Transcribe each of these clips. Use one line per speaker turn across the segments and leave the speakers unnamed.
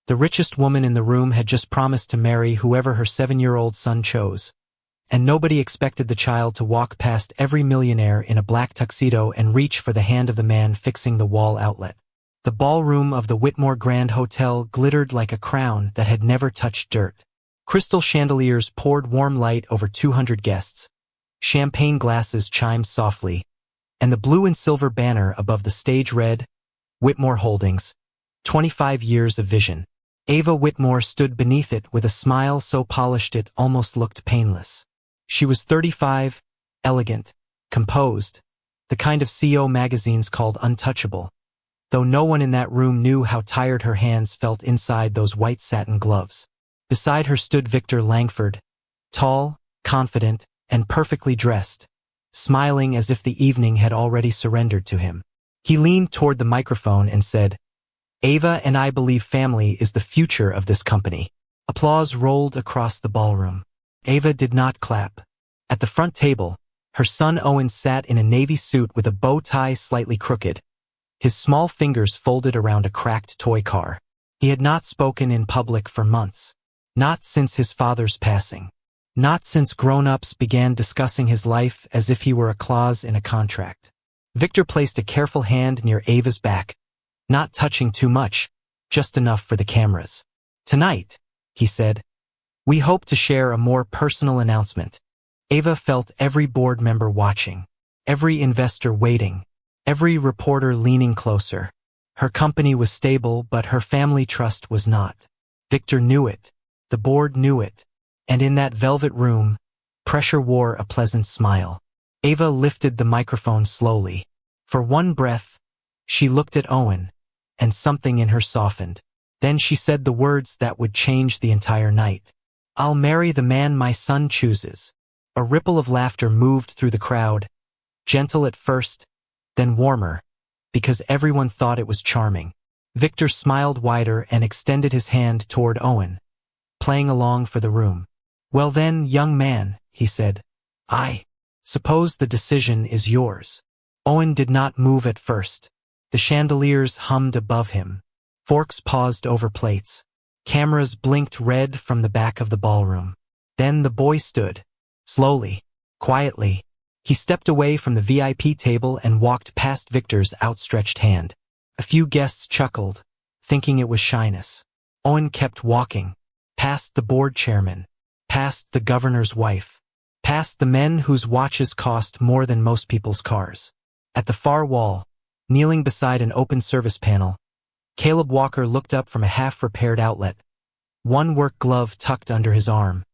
The richest woman in the room had just promised to marry whoever her 7-year-old son chose, and nobody expected the child to walk past every millionaire in a black tuxedo and reach for the hand of the man fixing the wall outlet. The ballroom of the Whitmore Grand Hotel glittered like a crown that had never touched dirt. Crystal chandeliers poured warm light over 200 guests. Champagne glasses chimed softly, and the blue and silver banner above the stage read, Whitmore Holdings, 25 years of vision. Ava Whitmore stood beneath it with a smile so polished it almost looked painless. She was 35, elegant, composed, the kind of CEO magazines called untouchable, though no one in that room knew how tired her hands felt inside those white satin gloves. Beside her stood Victor Langford, tall, confident, and perfectly dressed, smiling as if the evening had already surrendered to him. He leaned toward the microphone and said, Ava and I believe family is the future of this company. Applause rolled across the ballroom. Ava did not clap. At the front table, her son Owen sat in a navy suit with a bow tie slightly crooked, his small fingers folded around a cracked toy car. He had not spoken in public for months. Not since his father's passing. Not since grown-ups began discussing his life as if he were a clause in a contract. Victor placed a careful hand near Ava's back, not touching too much, just enough for the cameras. Tonight, he said, we hope to share a more personal announcement. Ava felt every board member watching, every investor waiting, every reporter leaning closer. Her company was stable, but her family trust was not. Victor knew it. The board knew it. And in that velvet room, pressure wore a pleasant smile. Ava lifted the microphone slowly. For one breath, she looked at Owen, and something in her softened. Then she said the words that would change the entire night. I'll marry the man my son chooses. A ripple of laughter moved through the crowd, gentle at first, then warmer, because everyone thought it was charming. Victor smiled wider and extended his hand toward Owen, playing along for the room. Well then, young man, he said, I suppose the decision is yours. Owen did not move at first. The chandeliers hummed above him. Forks paused over plates. Cameras blinked red from the back of the ballroom. Then the boy stood. Slowly, quietly. He stepped away from the VIP table and walked past Victor's outstretched hand. A few guests chuckled, thinking it was shyness. Owen kept walking, past the board chairman, past the governor's wife, past the men whose watches cost more than most people's cars. At the far wall, kneeling beside an open service panel, Caleb Walker looked up from a half-repaired outlet, one work glove tucked under his arm,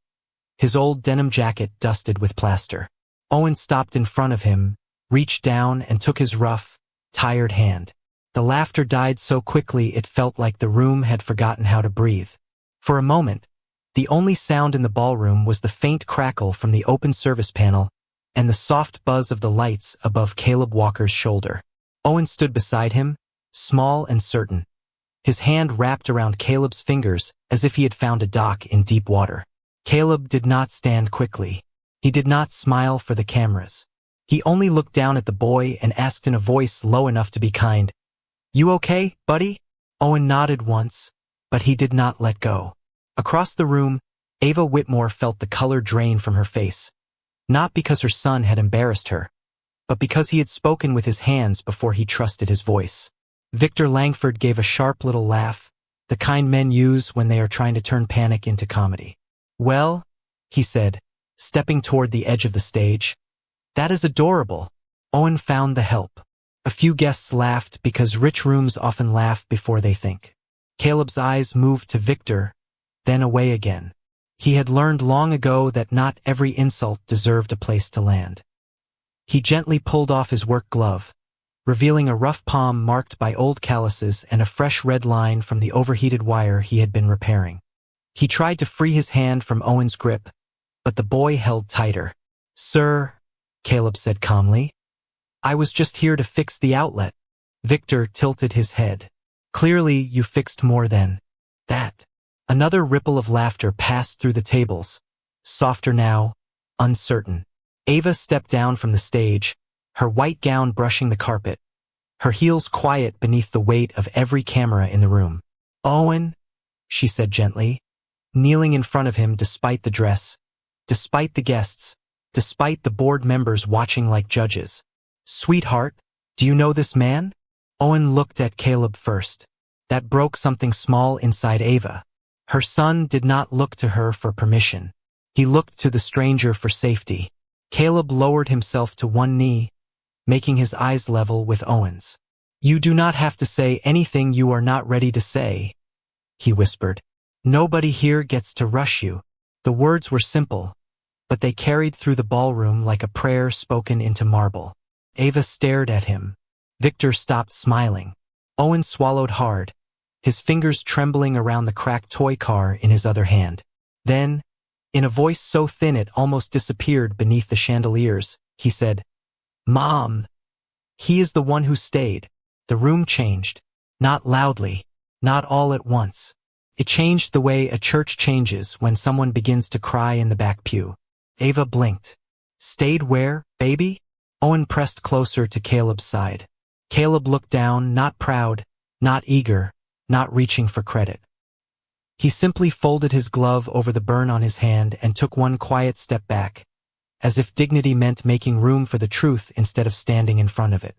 his old denim jacket dusted with plaster. Owen stopped in front of him, reached down and took his rough, tired hand. The laughter died so quickly it felt like the room had forgotten how to breathe. For a moment, the only sound in the ballroom was the faint crackle from the open service panel and the soft buzz of the lights above Caleb Walker's shoulder. Owen stood beside him, small and certain, his hand wrapped around Caleb's fingers as if he had found a dock in deep water. Caleb did not stand quickly. He did not smile for the cameras. He only looked down at the boy and asked in a voice low enough to be kind, You okay, buddy? Owen nodded once, but he did not let go. Across the room, Ava Whitmore felt the color drain from her face, not because her son had embarrassed her, but because he had spoken with his hands before he trusted his voice. Victor Langford gave a sharp little laugh, the kind men use when they are trying to turn panic into comedy. Well, he said, stepping toward the edge of the stage, that is adorable. Owen found the help. A few guests laughed because rich rooms often laugh before they think. Caleb's eyes moved to Victor, then away again. He had learned long ago that not every insult deserved a place to land. He gently pulled off his work glove, revealing a rough palm marked by old calluses and a fresh red line from the overheated wire he had been repairing. He tried to free his hand from Owen's grip, but the boy held tighter. Sir, Caleb said calmly, I was just here to fix the outlet. Victor tilted his head. Clearly, you fixed more than that. Another ripple of laughter passed through the tables, softer now, uncertain. Ava stepped down from the stage, her white gown brushing the carpet, her heels quiet beneath the weight of every camera in the room. Owen, she said gently, kneeling in front of him despite the dress, despite the guests, despite the board members watching like judges. Sweetheart, do you know this man? Owen looked at Caleb first. That broke something small inside Ava. Her son did not look to her for permission. He looked to the stranger for safety. Caleb lowered himself to one knee, making his eyes level with Owen's. You do not have to say anything you are not ready to say, he whispered. Nobody here gets to rush you. The words were simple, but they carried through the ballroom like a prayer spoken into marble. Ava stared at him. Victor stopped smiling. Owen swallowed hard, his fingers trembling around the cracked toy car in his other hand. Then, in a voice so thin it almost disappeared beneath the chandeliers, he said, Mom! He is the one who stayed. The room changed. Not loudly, not all at once. It changed the way a church changes when someone begins to cry in the back pew. Ava blinked. Stayed where, baby? Owen pressed closer to Caleb's side. Caleb looked down, not proud, not eager, not reaching for credit. He simply folded his glove over the burn on his hand and took one quiet step back, as if dignity meant making room for the truth instead of standing in front of it.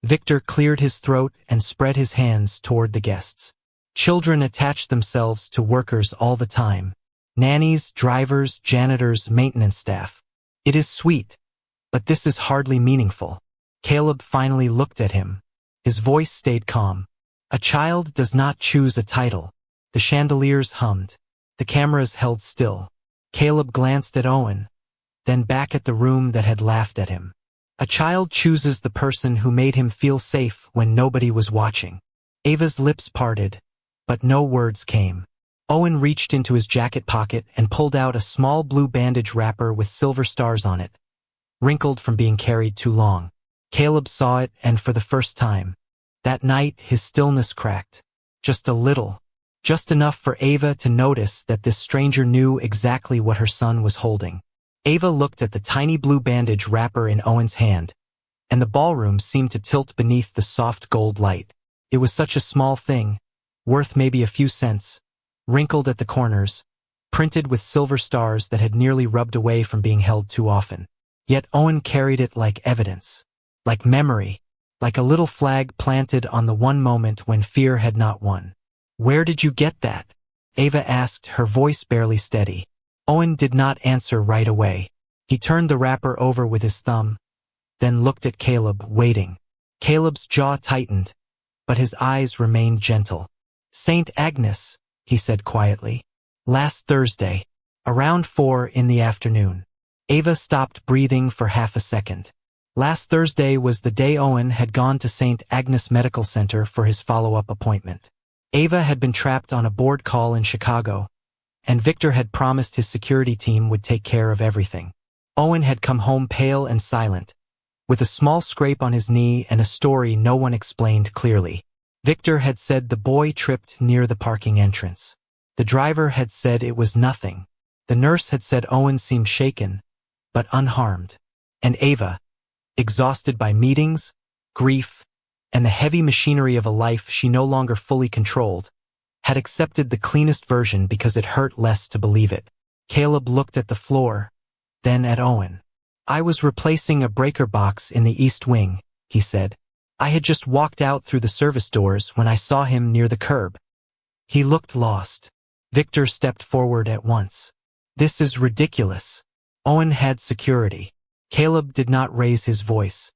Victor cleared his throat and spread his hands toward the guests. Children attach themselves to workers all the time. Nannies, drivers, janitors, maintenance staff. It is sweet, but this is hardly meaningful. Caleb finally looked at him. His voice stayed calm. A child does not choose a title. The chandeliers hummed. The cameras held still. Caleb glanced at Owen, then back at the room that had laughed at him. A child chooses the person who made him feel safe when nobody was watching. Ava's lips parted, but no words came. Owen reached into his jacket pocket and pulled out a small blue bandage wrapper with silver stars on it, wrinkled from being carried too long. Caleb saw it, and for the first time, that night his stillness cracked. Just a little. Just enough for Ava to notice that this stranger knew exactly what her son was holding. Ava looked at the tiny blue bandage wrapper in Owen's hand, and the ballroom seemed to tilt beneath the soft gold light. It was such a small thing, worth maybe a few cents, wrinkled at the corners, printed with silver stars that had nearly rubbed away from being held too often. Yet Owen carried it like evidence, like memory, like a little flag planted on the one moment when fear had not won. Where did you get that? Ava asked, her voice barely steady. Owen did not answer right away. He turned the wrapper over with his thumb, then looked at Caleb, waiting. Caleb's jaw tightened, but his eyes remained gentle. St. Agnes, he said quietly. Last Thursday, around 4 in the afternoon. Ava stopped breathing for half a second. Last Thursday was the day Owen had gone to St. Agnes Medical Center for his follow-up appointment. Ava had been trapped on a board call in Chicago, and Victor had promised his security team would take care of everything. Owen had come home pale and silent, with a small scrape on his knee and a story no one explained clearly. Victor had said the boy tripped near the parking entrance. The driver had said it was nothing. The nurse had said Owen seemed shaken, but unharmed. And Ava, exhausted by meetings, grief, and the heavy machinery of a life she no longer fully controlled, had accepted the cleanest version because it hurt less to believe it. Caleb looked at the floor, then at Owen. I was replacing a breaker box in the east wing, he said. I had just walked out through the service doors when I saw him near the curb. He looked lost. Victor stepped forward at once. This is ridiculous. Owen had security. Caleb did not raise his voice.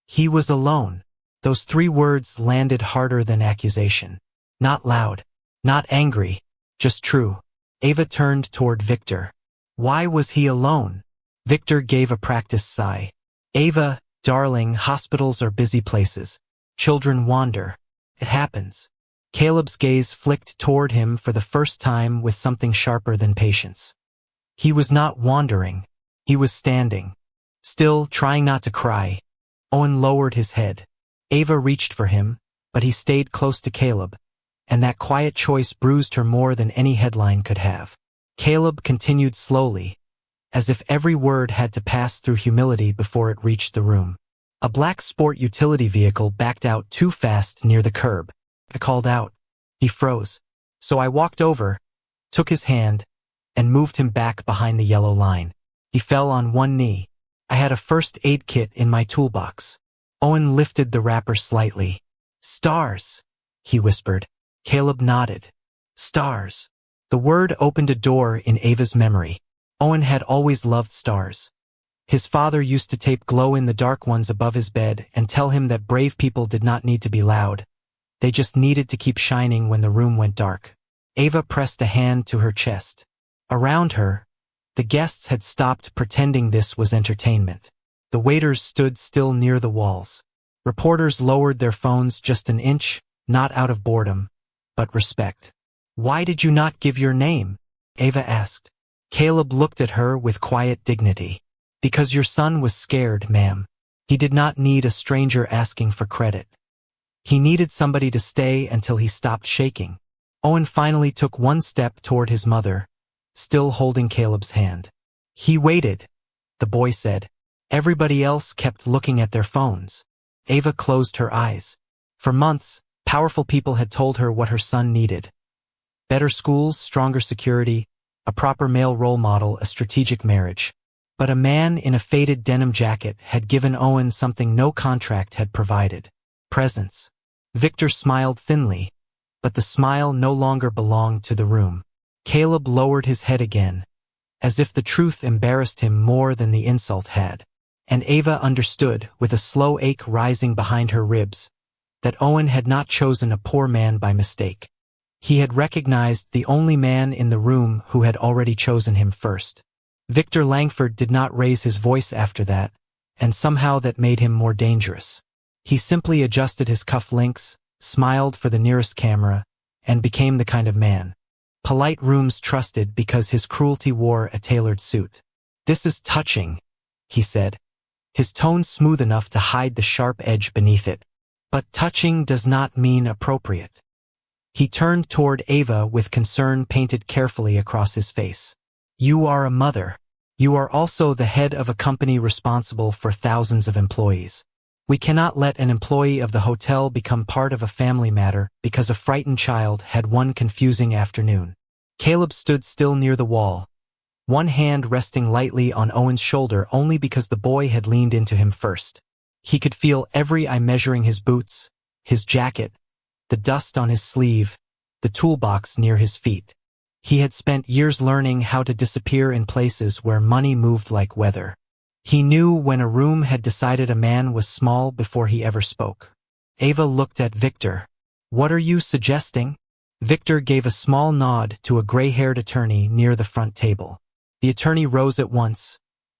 He was alone. Those 3 words landed harder than accusation. Not loud, not angry, just true. Ava turned toward Victor. Why was he alone? Victor gave a practiced sigh. Ava, darling, hospitals are busy places. Children wander. It happens. Caleb's gaze flicked toward him for the first time with something sharper than patience. He was not wandering. He was standing, still trying not to cry. Owen lowered his head. Ava reached for him, but he stayed close to Caleb, and that quiet choice bruised her more than any headline could have. Caleb continued slowly, as if every word had to pass through humility before it reached the room. A black sport utility vehicle backed out too fast near the curb. I called out. He froze. So I walked over, took his hand, and moved him back behind the yellow line. He fell on one knee. I had a first aid kit in my toolbox. Owen lifted the wrapper slightly. Stars, he whispered. Caleb nodded. Stars. The word opened a door in Ava's memory. Owen had always loved stars. His father used to tape glow-in-the-dark ones above his bed and tell him that brave people did not need to be loud. They just needed to keep shining when the room went dark. Ava pressed a hand to her chest. Around her, the guests had stopped pretending this was entertainment. The waiters stood still near the walls. Reporters lowered their phones just an inch, not out of boredom, but respect. Why did you not give your name? Ava asked. Caleb looked at her with quiet dignity. Because your son was scared, ma'am. He did not need a stranger asking for credit. He needed somebody to stay until he stopped shaking. Owen finally took one step toward his mother, still holding Caleb's hand. He waited, the boy said. Everybody else kept looking at their phones. Ava closed her eyes. For months, powerful people had told her what her son needed. Better schools, stronger security, a proper male role model, a strategic marriage. But a man in a faded denim jacket had given Owen something no contract had provided. Presence. Victor smiled thinly, but the smile no longer belonged to the room. Caleb lowered his head again, as if the truth embarrassed him more than the insult had. And Ava understood, with a slow ache rising behind her ribs, that Owen had not chosen a poor man by mistake. He had recognized the only man in the room who had already chosen him first. Victor Langford did not raise his voice after that, and somehow that made him more dangerous. He simply adjusted his cufflinks, smiled for the nearest camera, and became the kind of man polite rooms trusted because his cruelty wore a tailored suit. This is touching, he said, his tone smooth enough to hide the sharp edge beneath it. But touching does not mean appropriate. He turned toward Ava with concern painted carefully across his face. You are a mother. You are also the head of a company responsible for thousands of employees. We cannot let an employee of the hotel become part of a family matter because a frightened child had one confusing afternoon. Caleb stood still near the wall, one hand resting lightly on Owen's shoulder only because the boy had leaned into him first. He could feel every eye measuring his boots, his jacket, the dust on his sleeve, the toolbox near his feet. He had spent years learning how to disappear in places where money moved like weather. He knew when a room had decided a man was small before he ever spoke. Ava looked at Victor. What are you suggesting? Victor gave a small nod to a gray-haired attorney near the front table. The attorney rose at once,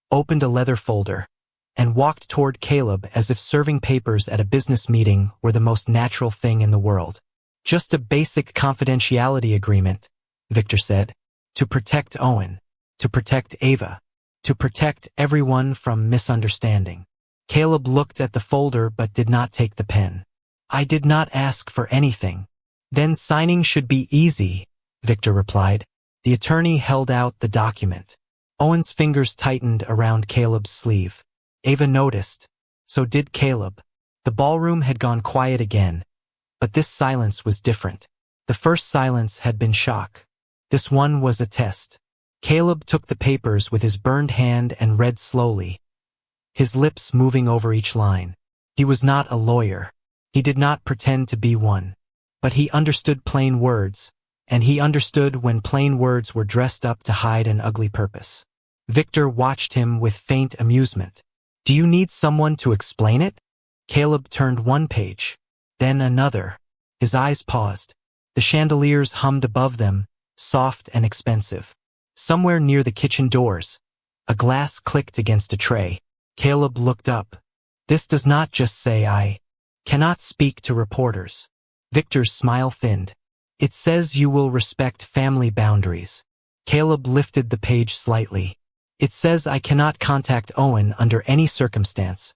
opened a leather folder, and walked toward Caleb as if serving papers at a business meeting were the most natural thing in the world. Just a basic confidentiality agreement, Victor said, to protect Owen, to protect Ava, to protect everyone from misunderstanding. Caleb looked at the folder but did not take the pen. I did not ask for anything. Then signing should be easy, Victor replied. The attorney held out the document. Owen's fingers tightened around Caleb's sleeve. Ava noticed. So did Caleb. The ballroom had gone quiet again, but this silence was different. The first silence had been shock. This one was a test. Caleb took the papers with his burned hand and read slowly, his lips moving over each line. He was not a lawyer. He did not pretend to be one. But he understood plain words, and he understood when plain words were dressed up to hide an ugly purpose. Victor watched him with faint amusement. Do you need someone to explain it? Caleb turned one page, then another. His eyes paused. The chandeliers hummed above them, soft and expensive. Somewhere near the kitchen doors, a glass clicked against a tray. Caleb looked up. This does not just say I cannot speak to reporters. Victor's smile thinned. It says you will respect family boundaries. Caleb lifted the page slightly. It says I cannot contact Owen under any circumstance,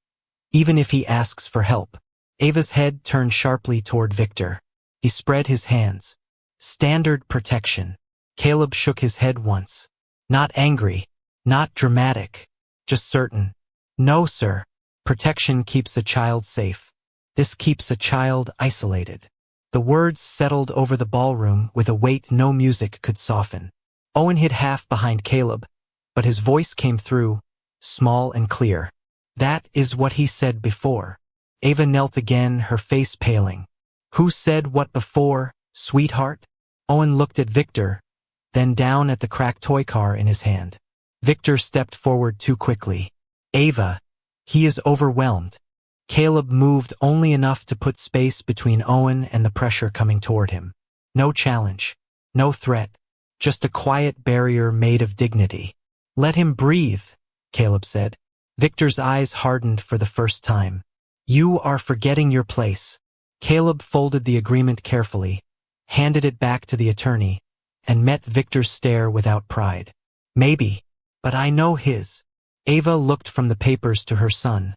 even if he asks for help. Ava's head turned sharply toward Victor. He spread his hands. Standard protection. Caleb shook his head once. Not angry, not dramatic, just certain. No, sir. Protection keeps a child safe. This keeps a child isolated. The words settled over the ballroom with a weight no music could soften. Owen hid half behind Caleb, but his voice came through, small and clear. That is what he said before. Ava knelt again, her face paling. Who said what before, sweetheart? Owen looked at Victor, then down at the cracked toy car in his hand. Victor stepped forward too quickly. Ava, he is overwhelmed. Caleb moved only enough to put space between Owen and the pressure coming toward him. No challenge, no threat, just a quiet barrier made of dignity. Let him breathe, Caleb said. Victor's eyes hardened for the first time. You are forgetting your place. Caleb folded the agreement carefully, handed it back to the attorney, and met Victor's stare without pride. Maybe, but I know his. Ava looked from the papers to her son,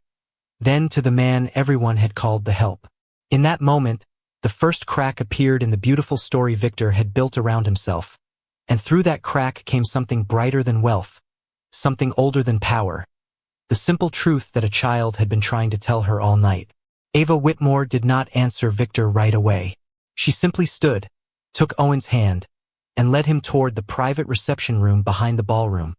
then to the man everyone had called the help. In that moment, the first crack appeared in the beautiful story Victor had built around himself, and through that crack came something brighter than wealth, something older than power, the simple truth that a child had been trying to tell her all night. Ava Whitmore did not answer Victor right away. She simply stood, took Owen's hand, and led him toward the private reception room behind the ballroom,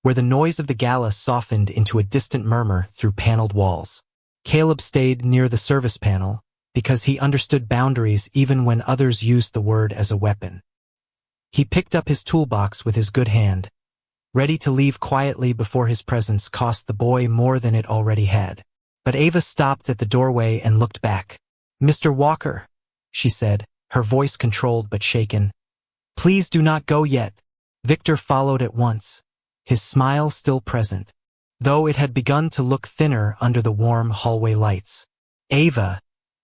where the noise of the gala softened into a distant murmur through paneled walls. Caleb stayed near the service panel because he understood boundaries even when others used the word as a weapon. He picked up his toolbox with his good hand, ready to leave quietly before his presence cost the boy more than it already had. But Ava stopped at the doorway and looked back. Mr. Walker, she said, her voice controlled but shaken. Please do not go yet. Victor followed at once, his smile still present, though it had begun to look thinner under the warm hallway lights. Ava,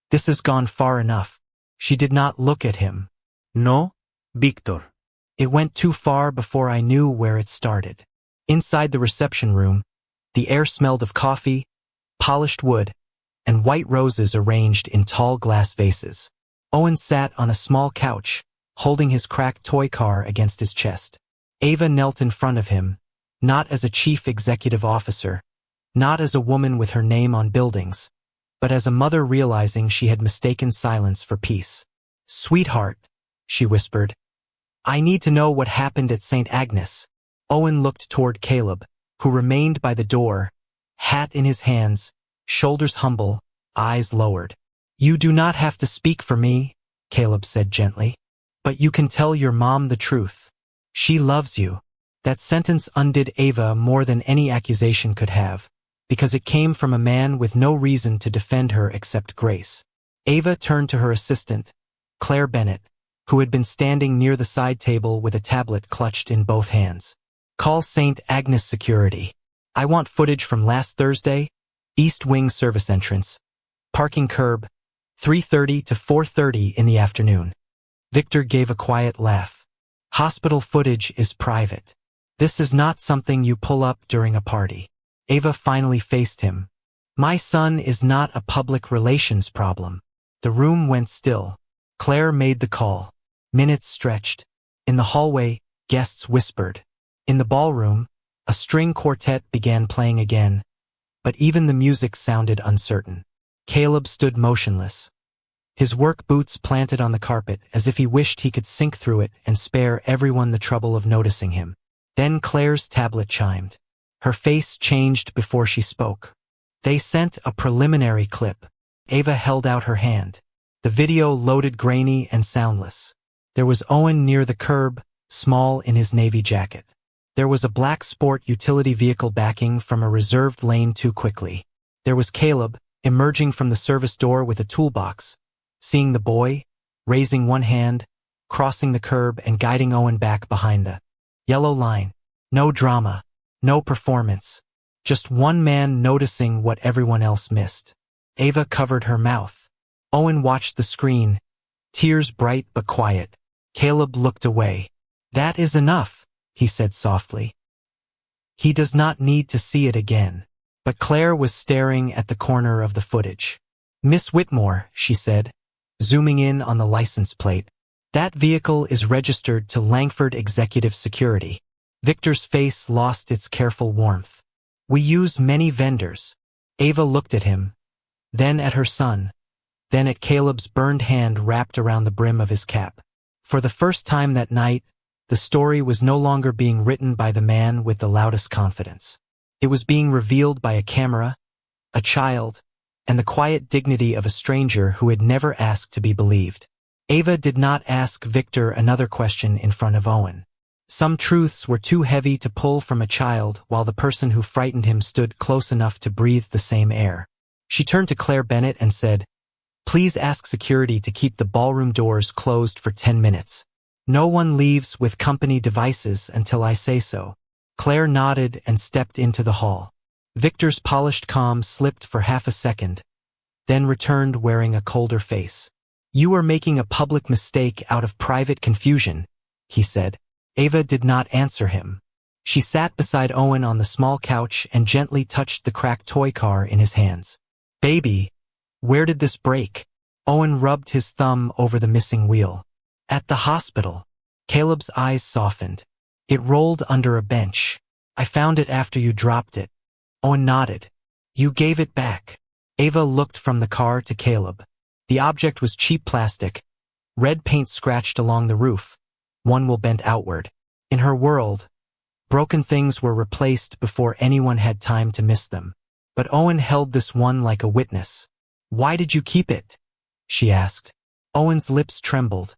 this has gone far enough. She did not look at him. No, Victor. It went too far before I knew where it started. Inside the reception room, the air smelled of coffee, polished wood, and white roses arranged in tall glass vases. Owen sat on a small couch, holding his cracked toy car against his chest. Ava knelt in front of him, not as a chief executive officer, not as a woman with her name on buildings, but as a mother realizing she had mistaken silence for peace. Sweetheart, she whispered, I need to know what happened at St. Agnes. Owen looked toward Caleb, who remained by the door, hat in his hands, shoulders humble, eyes lowered. You do not have to speak for me, Caleb said gently, but you can tell your mom the truth. She loves you. That sentence undid Ava more than any accusation could have, because it came from a man with no reason to defend her except grace. Ava turned to her assistant, Claire Bennett, who had been standing near the side table with a tablet clutched in both hands. Call St. Agnes Security. I want footage from last Thursday, East Wing service entrance, parking curb, 3:30 to 4:30 in the afternoon. Victor gave a quiet laugh. Hospital footage is private. This is not something you pull up during a party. Ava finally faced him. My son is not a public relations problem. The room went still. Claire made the call. Minutes stretched. In the hallway, guests whispered. In the ballroom, a string quartet began playing again, but even the music sounded uncertain. Caleb stood motionless, his work boots planted on the carpet as if he wished he could sink through it and spare everyone the trouble of noticing him. Then Claire's tablet chimed. Her face changed before she spoke. They sent a preliminary clip. Ava held out her hand. The video loaded grainy and soundless. There was Owen near the curb, small in his navy jacket. There was a black sport utility vehicle backing from a reserved lane too quickly. There was Caleb, emerging from the service door with a toolbox, seeing the boy, raising one hand, crossing the curb and guiding Owen back behind the yellow line. No drama, no performance, just one man noticing what everyone else missed. Ava covered her mouth. Owen watched the screen, tears bright but quiet. Caleb looked away. That is enough, he said softly. He does not need to see it again. But Claire was staring at the corner of the footage. Miss Whitmore, she said, zooming in on the license plate. That vehicle is registered to Langford Executive Security. Victor's face lost its careful warmth. We use many vendors. Ava looked at him, then at her son, then at Caleb's burned hand wrapped around the brim of his cap. For the first time that night, the story was no longer being written by the man with the loudest confidence. It was being revealed by a camera, a child, and the quiet dignity of a stranger who had never asked to be believed. Ava did not ask Victor another question in front of Owen. Some truths were too heavy to pull from a child while the person who frightened him stood close enough to breathe the same air. She turned to Claire Bennett and said, "Please ask security to keep the ballroom doors closed for 10 minutes. No one leaves with company devices until I say so." Claire nodded and stepped into the hall. Victor's polished calm slipped for half a second, then returned wearing a colder face. "You are making a public mistake out of private confusion," he said. Ava did not answer him. She sat beside Owen on the small couch and gently touched the cracked toy car in his hands. "Baby, where did this break?" Owen rubbed his thumb over the missing wheel. "At the hospital." Caleb's eyes softened. "It rolled under a bench. I found it after you dropped it." Owen nodded. "You gave it back." Ava looked from the car to Caleb. The object was cheap plastic, red paint scratched along the roof, one wheel bent outward. In her world, broken things were replaced before anyone had time to miss them. But Owen held this one like a witness. "Why did you keep it?" she asked. Owen's lips trembled,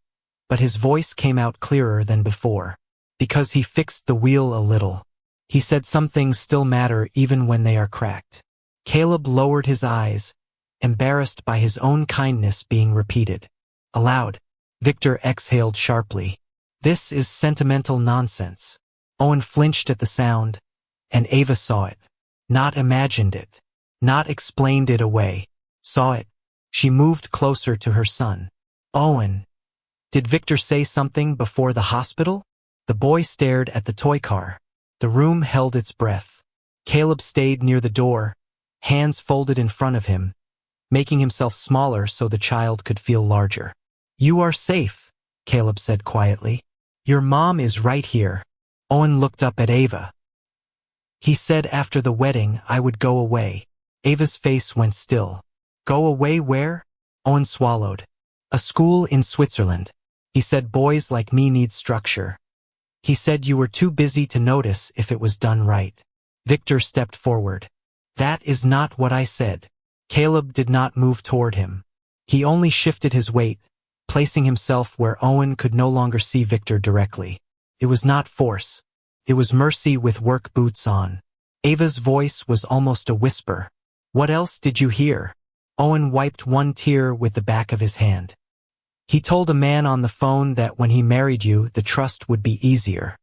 but his voice came out clearer than before. "Because he fixed the wheel a little. He said some things still matter even when they are cracked." Caleb lowered his eyes, embarrassed by his own kindness being repeated. Aloud, Victor exhaled sharply. "This is sentimental nonsense." Owen flinched at the sound, and Ava saw it. Not imagined it. Not explained it away. Saw it. She moved closer to her son. "Owen, did Victor say something before the hospital?" The boy stared at the toy car. The room held its breath. Caleb stayed near the door, hands folded in front of him, making himself smaller so the child could feel larger. "You are safe," Caleb said quietly. "Your mom is right here." Owen looked up at Ava. "He said after the wedding I would go away." Ava's face went still. "Go away where?" Owen swallowed. "A school in Switzerland. He said boys like me need structure. He said you were too busy to notice if it was done right." Victor stepped forward. "That is not what I said." Caleb did not move toward him. He only shifted his weight, placing himself where Owen could no longer see Victor directly. It was not force. It was mercy with work boots on. Ava's voice was almost a whisper. "What else did you hear?" Owen wiped one tear with the back of his hand. "He told a man on the phone that when he married you, the trust would be easier.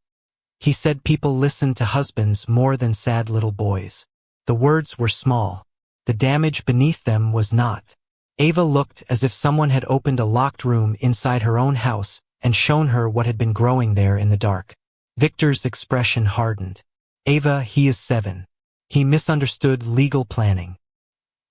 He said people listen to husbands more than sad little boys." The words were small. The damage beneath them was not. Ava looked as if someone had opened a locked room inside her own house and shown her what had been growing there in the dark. Victor's expression hardened. "Ava, he is 7. He misunderstood legal planning."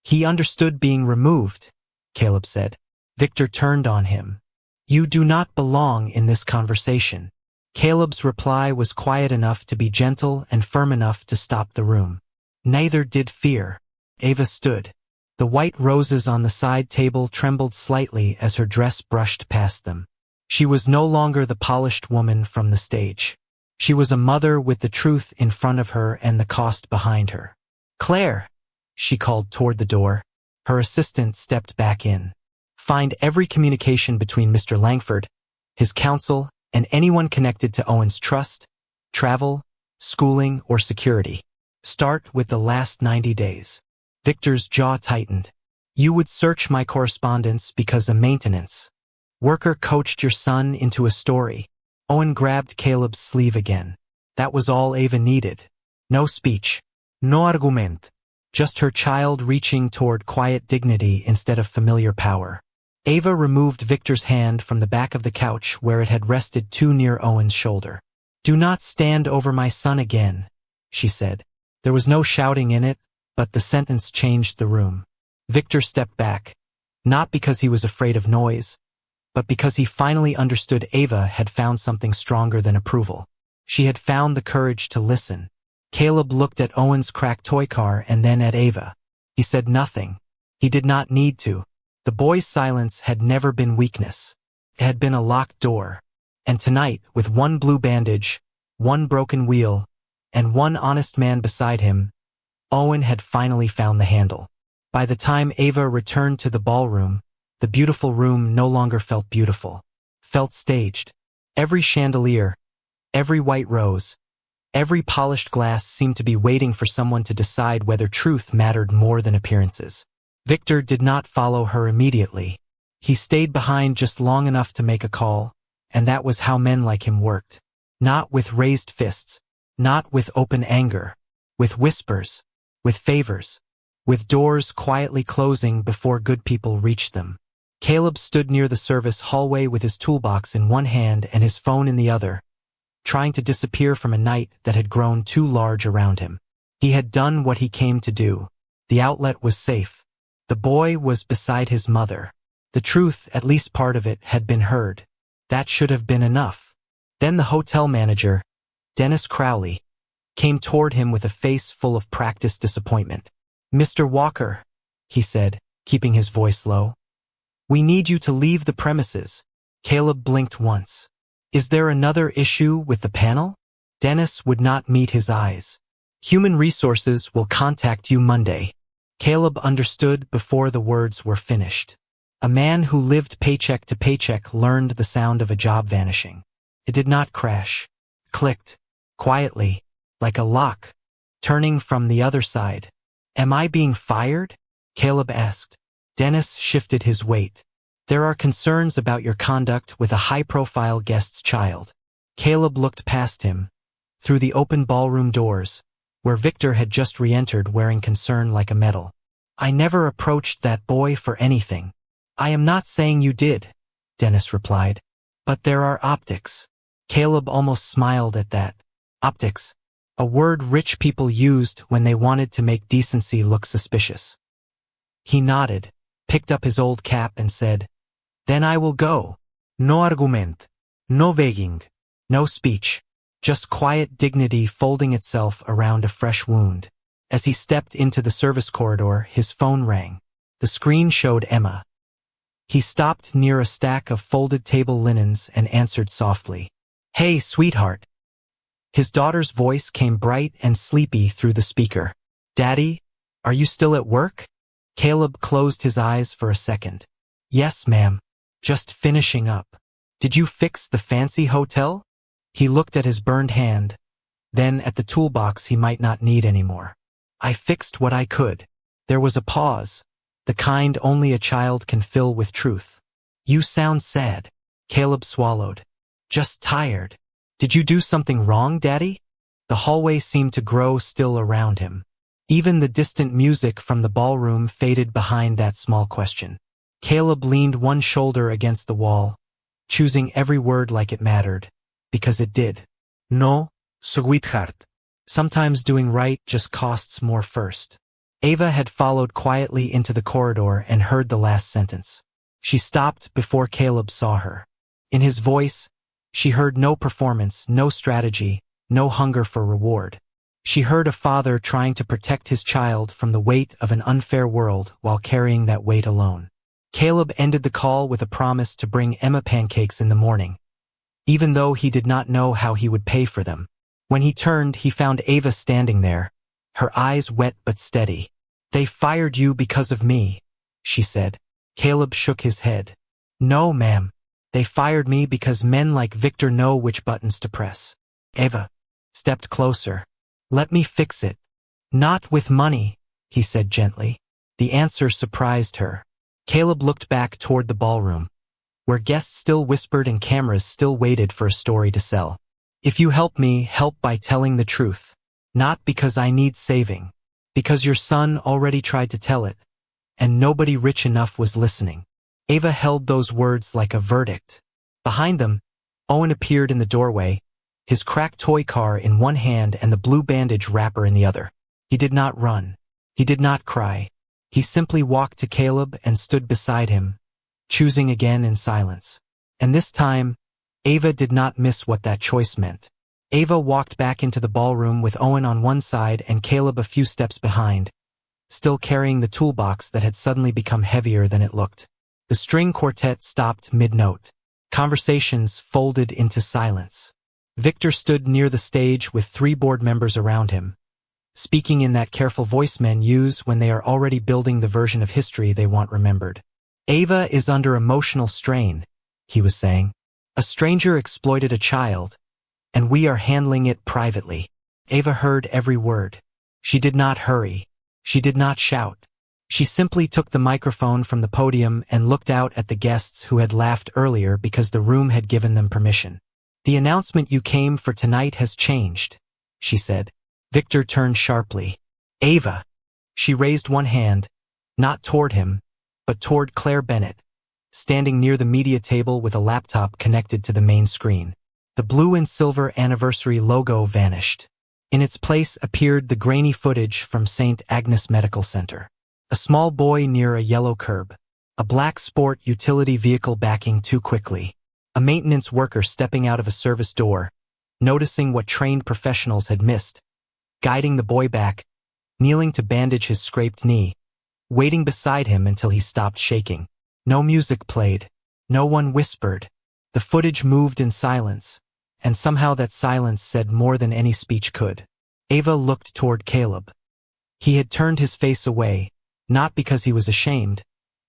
"He understood being removed," Caleb said. Victor turned on him. "You do not belong in this conversation." Caleb's reply was quiet enough to be gentle and firm enough to stop the room. Neither did fear. Ava stood. The white roses on the side table trembled slightly as her dress brushed past them. She was no longer the polished woman from the stage. She was a mother with the truth in front of her and the cost behind her. "Claire," she called toward the door. Her assistant stepped back in. "Find every communication between Mr. Langford, his counsel, and anyone connected to Owen's trust, travel, schooling, or security. Start with the last 90 days. Victor's jaw tightened. "You would search my correspondence because a maintenance worker coached your son into a story." Owen grabbed Caleb's sleeve again. That was all Ava needed. No speech. No argument. Just her child reaching toward quiet dignity instead of familiar power. Ava removed Victor's hand from the back of the couch where it had rested too near Owen's shoulder. "Do not stand over my son again," she said. There was no shouting in it, but the sentence changed the room. Victor stepped back, not because he was afraid of noise, but because he finally understood Ava had found something stronger than approval. She had found the courage to listen. Caleb looked at Owen's cracked toy car and then at Ava. He said nothing. He did not need to. The boy's silence had never been weakness. It had been a locked door. And tonight, with one blue bandage, one broken wheel, and one honest man beside him, Owen had finally found the handle. By the time Ava returned to the ballroom, the beautiful room no longer felt beautiful. Felt staged. Every chandelier, every white rose, every polished glass seemed to be waiting for someone to decide whether truth mattered more than appearances. Victor did not follow her immediately. He stayed behind just long enough to make a call, and that was how men like him worked. Not with raised fists, not with open anger, with whispers, with favors, with doors quietly closing before good people reached them. Caleb stood near the service hallway with his toolbox in one hand and his phone in the other, trying to disappear from a night that had grown too large around him. He had done what he came to do. The outlet was safe. The boy was beside his mother. The truth, at least part of it, had been heard. That should have been enough. Then the hotel manager, Dennis Crowley, came toward him with a face full of practiced disappointment. "Mr. Walker," he said, keeping his voice low, "we need you to leave the premises." Caleb blinked once. "Is there another issue with the panel?" Dennis would not meet his eyes. "Human Resources will contact you Monday." Caleb understood before the words were finished. A man who lived paycheck to paycheck learned the sound of a job vanishing. It did not crash. Clicked. Quietly. Like a lock. Turning from the other side. "Am I being fired?" Caleb asked. Dennis shifted his weight. "There are concerns about your conduct with a high-profile guest's child." Caleb looked past him, through the open ballroom doors, where Victor had just re-entered wearing concern like a medal. "I never approached that boy for anything." "I am not saying you did," Dennis replied. "But there are optics." Caleb almost smiled at that. Optics. A word rich people used when they wanted to make decency look suspicious. He nodded, picked up his old cap and said, "Then I will go." No argument. No begging. No speech. Just quiet dignity folding itself around a fresh wound. As he stepped into the service corridor, his phone rang. The screen showed Emma. He stopped near a stack of folded table linens and answered softly. "Hey, sweetheart." His daughter's voice came bright and sleepy through the speaker. "Daddy, are you still at work?" Caleb closed his eyes for a second. "Yes, ma'am. Just finishing up." "Did you fix the fancy hotel?" He looked at his burned hand, then at the toolbox he might not need anymore. "I fixed what I could." There was a pause, the kind only a child can fill with truth. "You sound sad." Caleb swallowed. "Just tired." "Did you do something wrong, Daddy?" The hallway seemed to grow still around him. Even the distant music from the ballroom faded behind that small question. Caleb leaned one shoulder against the wall, choosing every word like it mattered, because it did. "No, sweetheart. Sometimes doing right just costs more first." Ava had followed quietly into the corridor and heard the last sentence. She stopped before Caleb saw her. In his voice, she heard no performance, no strategy, no hunger for reward. She heard a father trying to protect his child from the weight of an unfair world while carrying that weight alone. Caleb ended the call with a promise to bring Emma pancakes in the morning, even though he did not know how he would pay for them. When he turned, he found Ava standing there, her eyes wet but steady. "They fired you because of me," she said. Caleb shook his head. "No, ma'am. They fired me because men like Victor know which buttons to press." Ava stepped closer. "Let me fix it." "Not with money," he said gently. The answer surprised her. Caleb looked back toward the ballroom, where guests still whispered and cameras still waited for a story to sell. "If you help me, help by telling the truth. Not because I need saving. Because your son already tried to tell it, and nobody rich enough was listening." Ava held those words like a verdict. Behind them, Owen appeared in the doorway, his cracked toy car in one hand and the blue bandage wrapper in the other. He did not run. He did not cry. He simply walked to Caleb and stood beside him, choosing again in silence. And this time, Ava did not miss what that choice meant. Ava walked back into the ballroom with Owen on one side and Caleb a few steps behind, still carrying the toolbox that had suddenly become heavier than it looked. The string quartet stopped mid-note. Conversations folded into silence. Victor stood near the stage with 3 board members around him, speaking in that careful voice men use when they are already building the version of history they want remembered. Ava is under emotional strain, he was saying. A stranger exploited a child, and we are handling it privately. Ava heard every word. She did not hurry. She did not shout. She simply took the microphone from the podium and looked out at the guests who had laughed earlier because the room had given them permission. The announcement you came for tonight has changed, she said. Victor turned sharply. Ava! She raised one hand, not toward him, but toward Claire Bennett, standing near the media table with a laptop connected to the main screen. The blue and silver anniversary logo vanished. In its place appeared the grainy footage from St. Agnes Medical Center. A small boy near a yellow curb. A black sport utility vehicle backing too quickly. A maintenance worker stepping out of a service door, noticing what trained professionals had missed, guiding the boy back, kneeling to bandage his scraped knee, waiting beside him until he stopped shaking. No music played. No one whispered. The footage moved in silence, and somehow that silence said more than any speech could. Ava looked toward Caleb. He had turned his face away, not because he was ashamed,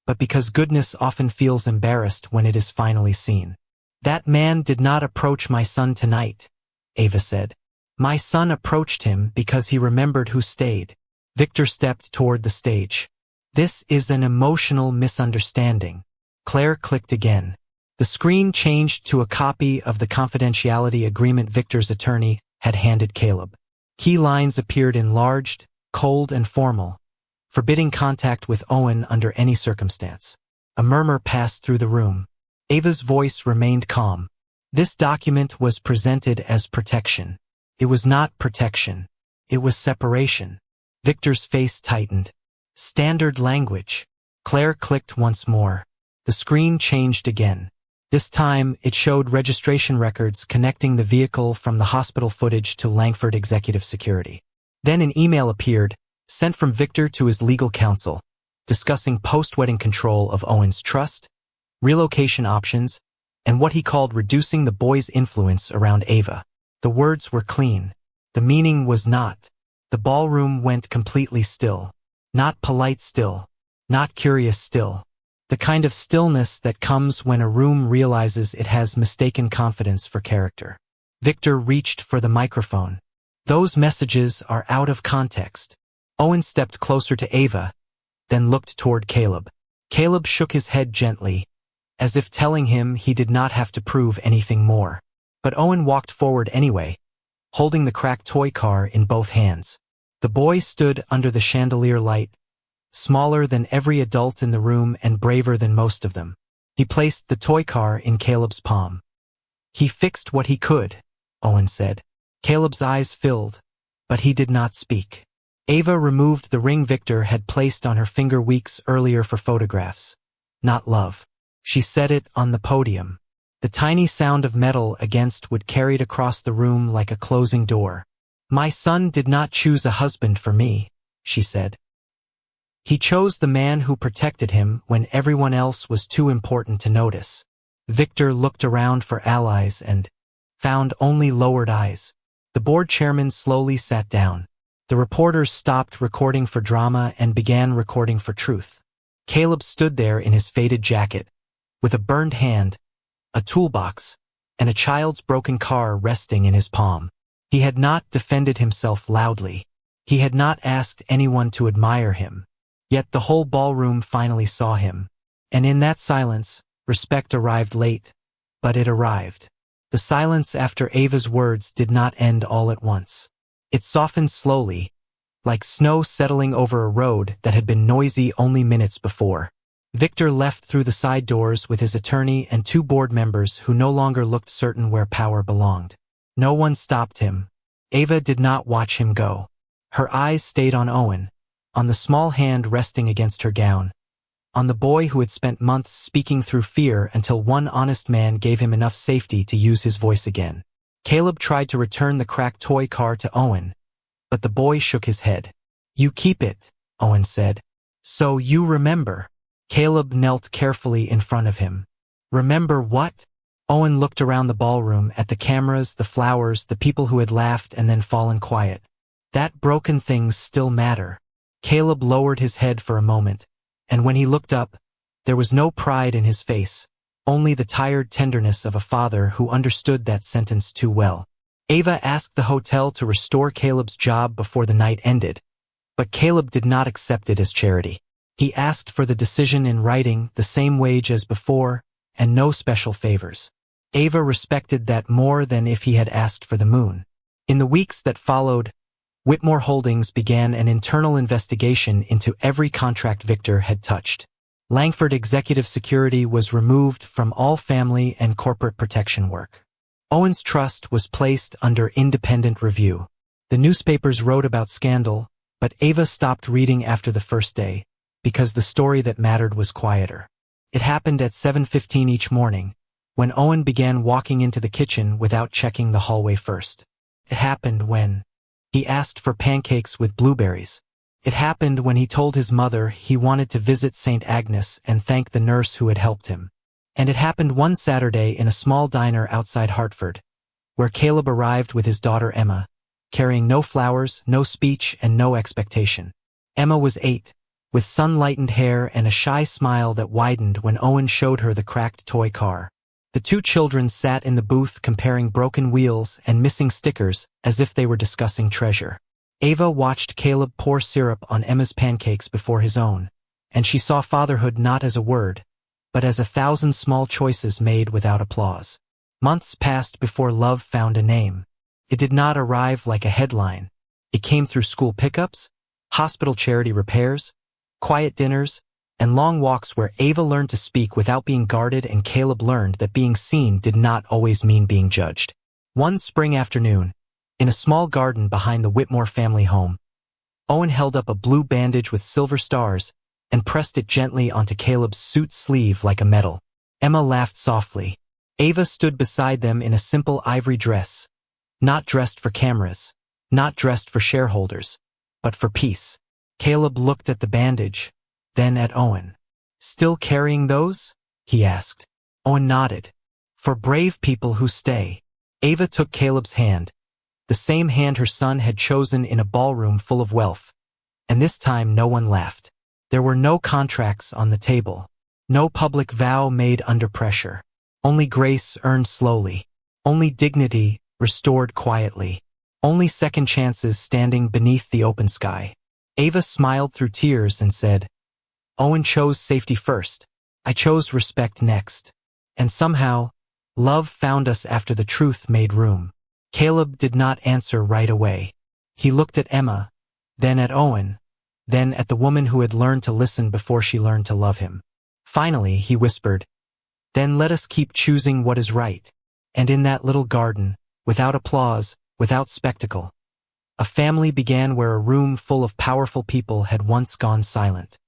but because goodness often feels embarrassed when it is finally seen. That man did not approach my son tonight, Ava said. My son approached him because he remembered who stayed. Victor stepped toward the stage. This is an emotional misunderstanding. Claire clicked again. The screen changed to a copy of the confidentiality agreement Victor's attorney had handed Caleb. Key lines appeared enlarged, cold and formal, forbidding contact with Owen under any circumstance. A murmur passed through the room. Ava's voice remained calm. This document was presented as protection. It was not protection. It was separation. Victor's face tightened. Standard language. Claire clicked once more. The screen changed again. This time, it showed registration records connecting the vehicle from the hospital footage to Langford Executive Security. Then an email appeared, sent from Victor to his legal counsel, discussing post-wedding control of Owen's trust, relocation options, and what he called reducing the boy's influence around Ava. The words were clean. The meaning was not. The ballroom went completely still. Not polite still. Not curious still. The kind of stillness that comes when a room realizes it has mistaken confidence for character. Victor reached for the microphone. Those messages are out of context. Owen stepped closer to Ava, then looked toward Caleb. Caleb shook his head gently, as if telling him he did not have to prove anything more. But Owen walked forward anyway, holding the cracked toy car in both hands. The boy stood under the chandelier light, smaller than every adult in the room and braver than most of them. He placed the toy car in Caleb's palm. He fixed what he could, Owen said. Caleb's eyes filled, but he did not speak. Ava removed the ring Victor had placed on her finger weeks earlier for photographs. Not love. She set it on the podium. The tiny sound of metal against wood carried across the room like a closing door. My son did not choose a husband for me, she said. He chose the man who protected him when everyone else was too important to notice. Victor looked around for allies and found only lowered eyes. The board chairman slowly sat down. The reporters stopped recording for drama and began recording for truth. Caleb stood there in his faded jacket, with a burned hand, a toolbox, and a child's broken car resting in his palm. He had not defended himself loudly. He had not asked anyone to admire him. Yet the whole ballroom finally saw him. And in that silence, respect arrived late, but it arrived. The silence after Ava's words did not end all at once. It softened slowly, like snow settling over a road that had been noisy only minutes before. Victor left through the side doors with his attorney and 2 board members who no longer looked certain where power belonged. No one stopped him. Ava did not watch him go. Her eyes stayed on Owen, on the small hand resting against her gown, on the boy who had spent months speaking through fear until one honest man gave him enough safety to use his voice again. Caleb tried to return the cracked toy car to Owen, but the boy shook his head. You keep it, Owen said. So you remember. Caleb knelt carefully in front of him. Remember what? Owen looked around the ballroom at the cameras, the flowers, the people who had laughed and then fallen quiet. That broken things still matter. Caleb lowered his head for a moment, and when he looked up, there was no pride in his face, only the tired tenderness of a father who understood that sentence too well. Ava asked the hotel to restore Caleb's job before the night ended, but Caleb did not accept it as charity. He asked for the decision in writing, the same wage as before, and no special favors. Ava respected that more than if he had asked for the moon. In the weeks that followed, Whitmore Holdings began an internal investigation into every contract Victor had touched. Langford Executive Security was removed from all family and corporate protection work. Owen's trust was placed under independent review. The newspapers wrote about scandal, but Ava stopped reading after the first day, because the story that mattered was quieter. It happened at 7:15 each morning, when Owen began walking into the kitchen without checking the hallway first. It happened when he asked for pancakes with blueberries. It happened when he told his mother he wanted to visit St. Agnes and thank the nurse who had helped him. And it happened one Saturday in a small diner outside Hartford, where Caleb arrived with his daughter Emma, carrying no flowers, no speech, and no expectation. Emma was 8, with sun-lightened hair and a shy smile that widened when Owen showed her the cracked toy car. The two children sat in the booth comparing broken wheels and missing stickers as if they were discussing treasure. Ava watched Caleb pour syrup on Emma's pancakes before his own, and she saw fatherhood not as a word, but as 1,000 small choices made without applause. Months passed before love found a name. It did not arrive like a headline. It came through school pickups, hospital charity repairs, quiet dinners, and long walks where Ava learned to speak without being guarded and Caleb learned that being seen did not always mean being judged. One spring afternoon, in a small garden behind the Whitmore family home, Owen held up a blue bandage with silver stars and pressed it gently onto Caleb's suit sleeve like a medal. Emma laughed softly. Ava stood beside them in a simple ivory dress, not dressed for cameras, not dressed for shareholders, but for peace. Caleb looked at the bandage, then at Owen. "Still carrying those?" he asked. Owen nodded. "For brave people who stay." Ava took Caleb's hand, the same hand her son had chosen in a ballroom full of wealth, and this time no one laughed. There were no contracts on the table, no public vow made under pressure, only grace earned slowly, only dignity restored quietly, only second chances standing beneath the open sky. Ava smiled through tears and said, "Owen chose safety first. I chose respect next. And somehow, love found us after the truth made room." Caleb did not answer right away. He looked at Emma, then at Owen, then at the woman who had learned to listen before she learned to love him. Finally, he whispered, "Then let us keep choosing what is right." And in that little garden, without applause, without spectacle, a family began where a room full of powerful people had once gone silent.